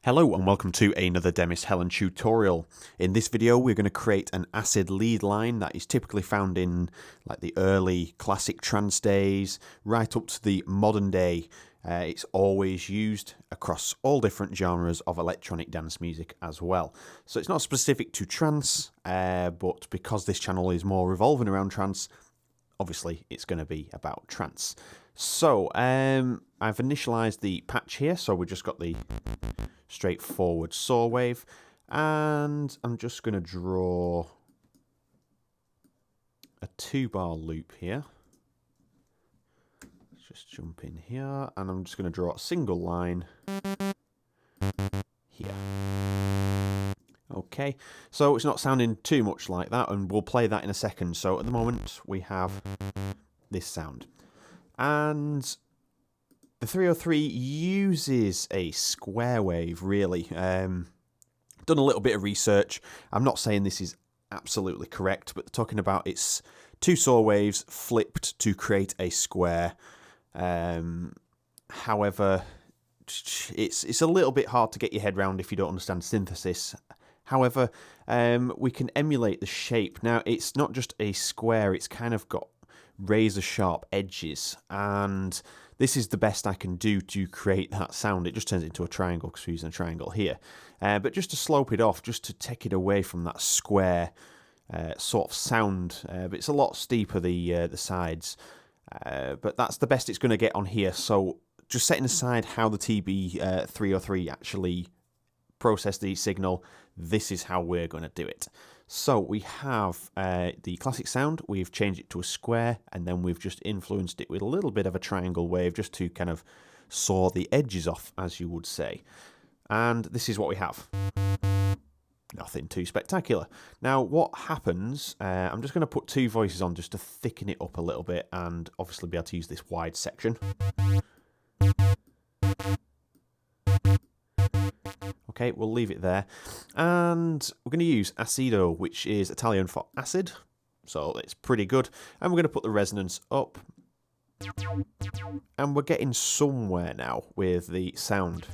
Hello and welcome to another Demis Hellen tutorial. In this video we're going to create an acid lead line that is typically found in like the early classic trance days right up to the modern day. It's always used across all different genres of electronic dance music as well. So it's not specific to trance, but because this channel is more revolving around trance, obviously it's going to be about trance. So I've initialized the patch here, so we've just got the straightforward saw wave, and I'm just going to draw a 2-bar loop here. Let's just jump in here, and I'm just going to draw a single line here. Okay, so it's not sounding too much like that, and we'll play that in a second. So at the moment we have this sound, and the 303 uses a square wave, really. Done a little bit of research. I'm not saying this is absolutely correct, but they're talking about it's 2 saw waves flipped to create a square. However, it's a little bit hard to get your head around if you don't understand synthesis. However, we can emulate the shape. Now, it's not just a square, it's kind of got razor sharp edges, and this is the best I can do to create that sound. It just turns it into a triangle because we're using a triangle here. But just to slope it off, just to take it away from that square sort of sound. But it's a lot steeper, the sides. But that's the best it's going to get on here. So just setting aside how the TB303 actually process the signal, this is how we're going to do it. So we have the classic sound, we've changed it to a square, and then we've just influenced it with a little bit of a triangle wave just to kind of saw the edges off, as you would say. And this is what we have. Nothing too spectacular. Now what happens, I'm just going to put 2 voices on just to thicken it up a little bit and obviously be able to use this wide section. Okay, we'll leave it there, and we're going to use acido, which is Italian for acid, so it's pretty good, and we're going to put the resonance up, and we're getting somewhere now with the sound,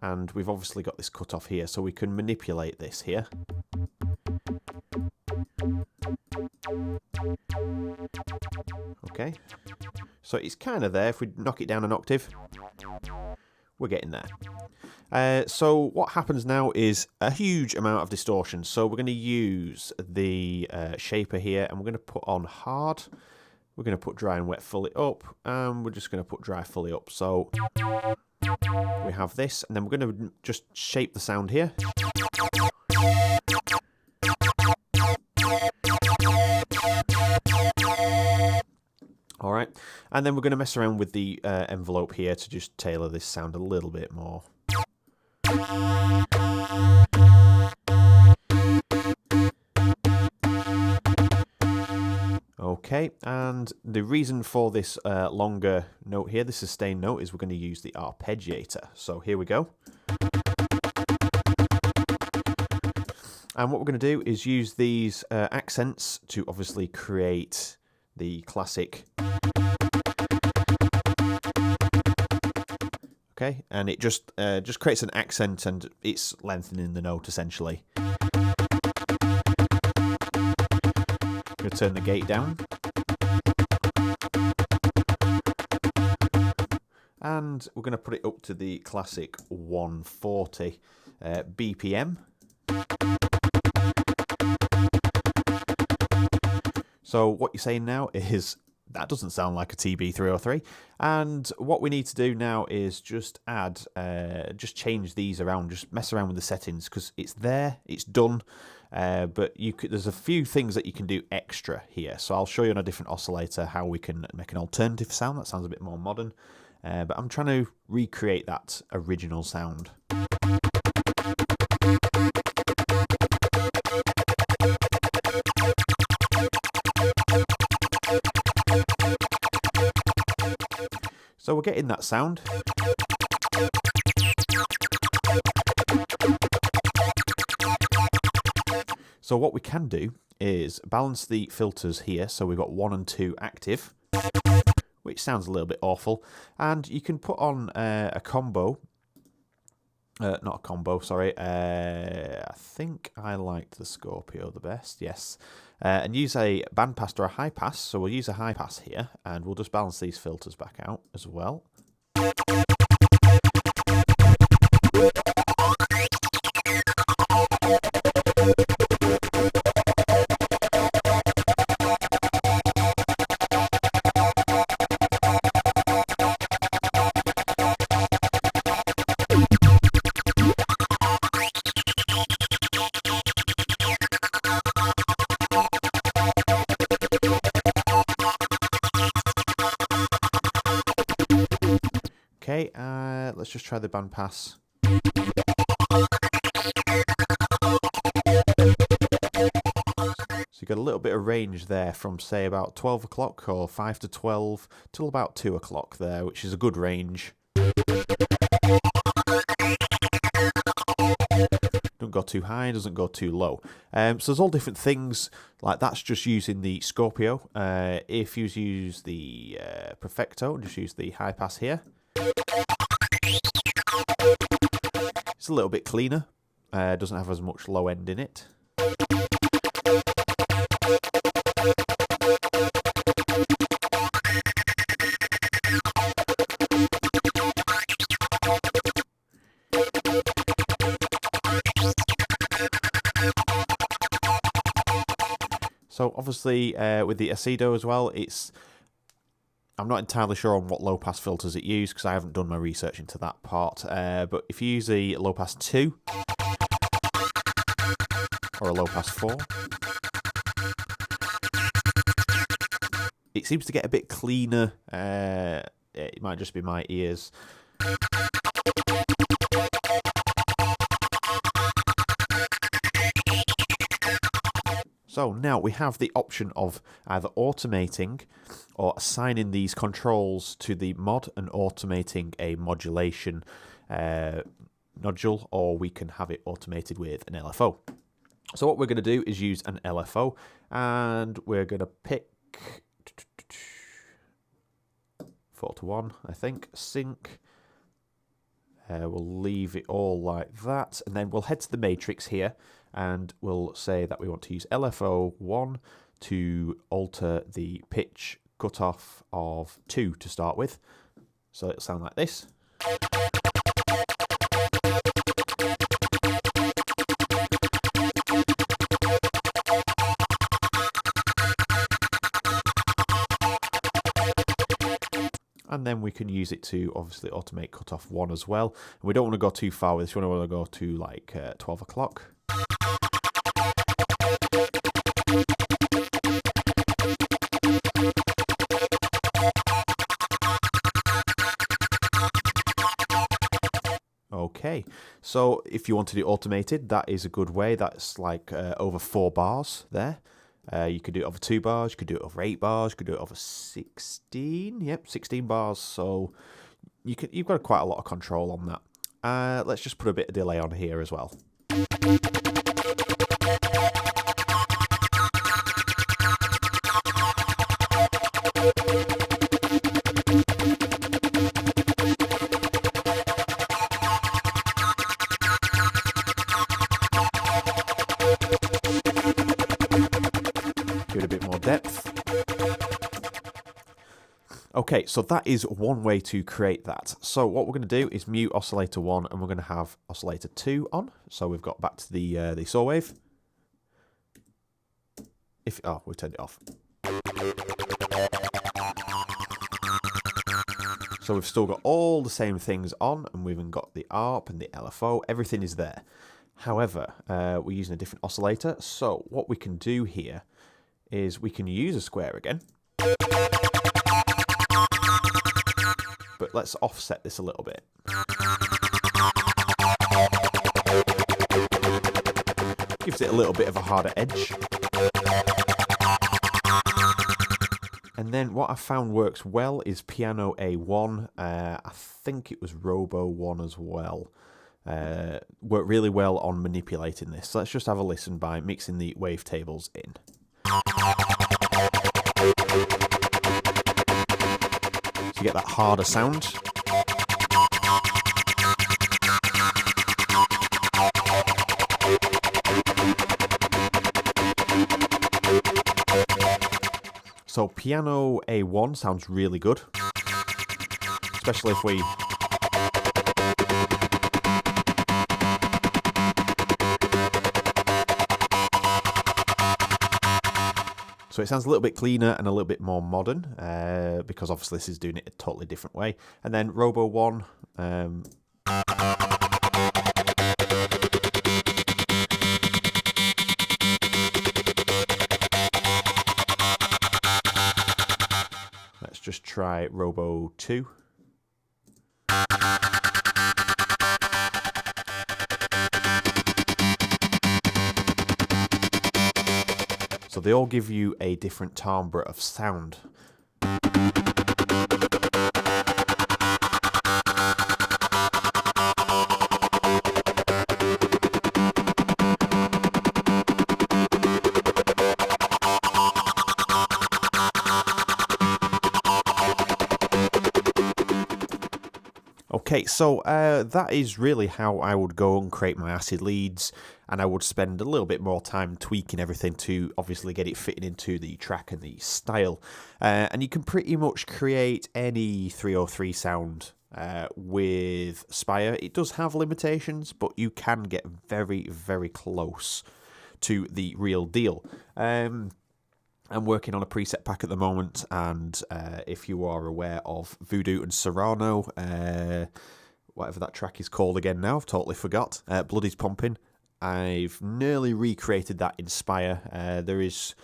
and we've obviously got this cut off here, so we can manipulate this here. Okay, so it's kind of there. If we knock it down an octave, we're getting there. So what happens now is a huge amount of distortion. So we're going to use the shaper here, and we're going to put on hard. We're going to put dry and wet fully up, and we're just going to put dry fully up. So we have this, and then we're going to just shape the sound here. All right, and then we're going to mess around with the envelope here to just tailor this sound a little bit more. Okay, and the reason for this longer note here, the sustained note, is we're going to use the arpeggiator. So here we go. And what we're going to do is use these accents to obviously create the classic. Okay, and it just creates an accent, and it's lengthening the note essentially. I'm going to turn the gate down, and we're going to put it up to the classic 140 BPM. So what you're saying now is, that doesn't sound like a TB303, and what we need to do now is just add, just change these around, just mess around with the settings, because it's there, it's done, but there's a few things that you can do extra here. So I'll show you on a different oscillator how we can make an alternative sound that sounds a bit more modern, but I'm trying to recreate that original sound. So we're getting that sound. So what we can do is balance the filters here. So we've got 1 and 2 active, which sounds a little bit awful. And you can put on a combo Not a combo, sorry. I think I liked the Scorpio the best, yes. And use a bandpass or a high pass. So we'll use a high pass here, and we'll just balance these filters back out as well. Okay, let's just try the bandpass. So you got a little bit of range there from, say, about 12 o'clock or 5 to 12 till about 2 o'clock there, which is a good range. Don't go too high, doesn't go too low. So there's all different things, like that's just using the Scorpio. If you use the Perfecto, just use the high pass here. It's a little bit cleaner, doesn't have as much low end in it. So obviously with the Acedo as well, I'm not entirely sure on what low pass filters it uses because I haven't done my research into that part. But if you use a low pass 2 or a low pass 4, it seems to get a bit cleaner. It might just be my ears. So now we have the option of either automating or assigning these controls to the mod and automating a modulation nodule, or we can have it automated with an LFO. So what we're going to do is use an LFO, and we're going to pick 4:1, I think, sync. We'll leave it all like that, and then we'll head to the matrix here, and we'll say that we want to use LFO 1 to alter the pitch cutoff of 2 to start with. So it'll sound like this. And then we can use it to obviously automate cutoff 1 as well. And we don't want to go too far with this. We want to go to like 12 o'clock. Okay, so if you want to do automated, that is a good way. That's like over 4 bars there. You could do it over 2 bars, you could do it over 8 bars, you could do it over 16. Yep, 16 bars. So you've got quite a lot of control on that. Let's just put a bit of delay on here as well. Give it a bit more depth. Okay, so that is one way to create that. So what we're going to do is mute oscillator 1, and we're going to have oscillator 2 on. So we've got back to the saw wave. We turned it off. So we've still got all the same things on, and we've even got the ARP and the LFO. Everything is there. However, we're using a different oscillator. So what we can do here is we can use a square again. But let's offset this a little bit. Gives it a little bit of a harder edge. And then what I found works well is Piano A1. I think it was Robo 1 as well. Worked really well on manipulating this. So let's just have a listen by mixing the wavetables in. So you get that harder sound. So piano A1 sounds really good, especially if we... So it sounds a little bit cleaner and a little bit more modern, because obviously this is doing it a totally different way. And then Robo 1... let's just try Robo 2. So they all give you a different timbre of sound. Okay, so that is really how I would go and create my acid leads, and I would spend a little bit more time tweaking everything to obviously get it fitting into the track and the style. And you can pretty much create any 303 sound with Spire. It does have limitations, but you can get very, very close to the real deal. I'm working on a preset pack at the moment, and if you are aware of Voodoo and Serrano, whatever that track is called again now, I've totally forgot, Blood is Pumping, I've nearly recreated that in Spire. There is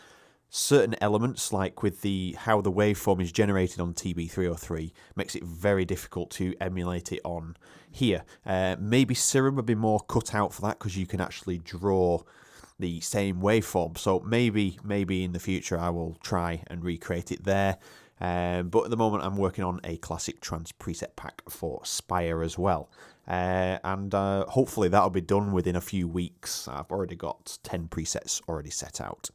certain elements, like with how the waveform is generated on TB303, makes it very difficult to emulate it on here. Maybe Serum would be more cut out for that, because you can actually draw the same waveform, so maybe in the future I will try and recreate it there, but at the moment I'm working on a classic trance preset pack for Spire as well, and hopefully that'll be done within a few weeks. I've already got 10 presets already set out.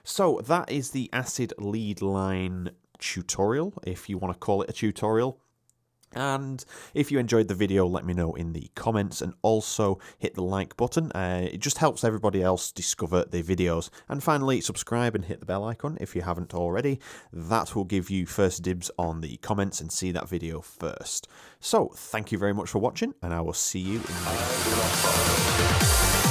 So that is the acid lead line tutorial, if you want to call it a tutorial. And if you enjoyed the video, let me know in the comments, and also hit the like button. It just helps everybody else discover the videos. And finally, subscribe and hit the bell icon if you haven't already. That will give you first dibs on the comments and see that video first. So thank you very much for watching, and I will see you in the next video.